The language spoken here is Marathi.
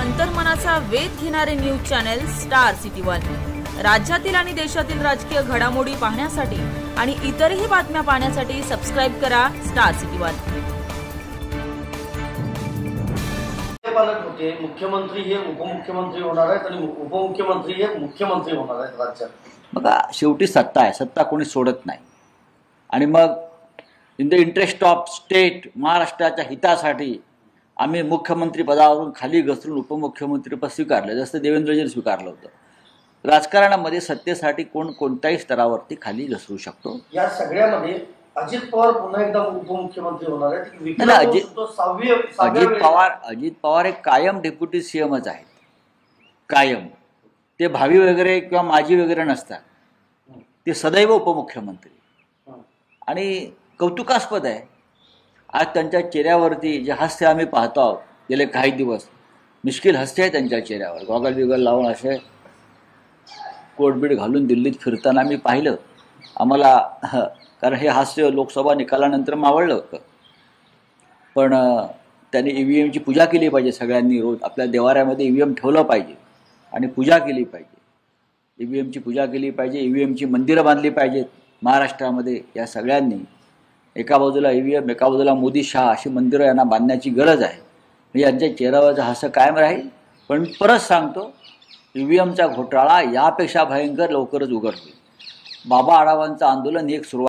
अंतर्मनाचा वेध घेणारे news channel star city one. राज्यातील आणि देशातील राजकीय घडामोडी पाहण्यासाठी आणि इतरही बातम्या पाहण्यासाठी सबस्क्राइब करा स्टार सिटी वन। पालक होते, मुख्यमंत्री हे उपमुख्यमंत्री होणार आहेत आणि उपमुख्यमंत्री हे मुख्यमंत्री होणार आहेत राज्यात। बघा, शेवटी सत्ता आहे, सत्ता कोणी सोडत नाही। आणि मग in the interest of state, महाराष्ट्राच्या हितासाठी आम्ही मुख्यमंत्री पदावरून खाली घसरून उपमुख्यमंत्रीपद स्वीकारलं, जसं देवेंद्रजींनी स्वीकारलं होतं। राजकारणामध्ये सत्तेसाठी कोण कोणत्याही स्तरावरती खाली घसरू शकतो। या सगळ्यामध्ये अजित पवार पुन्हा एकदा उपमुख्यमंत्री होणार आहेत। अजित पवार एक कायम डेप्युटी सीएमच आहेत, कायम। ते भावी वगैरे किंवा माजी वगैरे नसतात, ते सदैव उपमुख्यमंत्री। आणि कौतुकास्पद आहे, आज त्यांच्या चेहऱ्यावरती जे हास्य आम्ही पाहतो आहोत गेले काही दिवस, मिश्किल हास्य आहे त्यांच्या चेहऱ्यावर। गॉगल बिगल लावून असे कोटबीट घालून दिल्लीत फिरताना मी पाहिलं। आम्हाला कारण हे हास्य लोकसभा निकालानंतर मावळलं होतं, पण त्यांनी EVMची पूजा केली पाहिजे। सगळ्यांनी रोज आपल्या देवाऱ्यामध्ये EVM ठेवलं पाहिजे आणि पूजा केली पाहिजे। EVMची पूजा केली पाहिजे, EVMची मंदिरं बांधली पाहिजेत महाराष्ट्रामध्ये। या सगळ्यांनी एका बाजूला EVM, एका बाजूला मोदी शहा अशी मंदिरं यांना बांधण्याची गरज आहे। म्हणजे यांच्या चेहऱ्यावरचं हास्य कायम राहील। पण परत सांगतो, EVMचा घोटाळा यापेक्षा भयंकर लवकरच उघड होईल। बाबा आढावांचं आंदोलन ही एक सुरुवात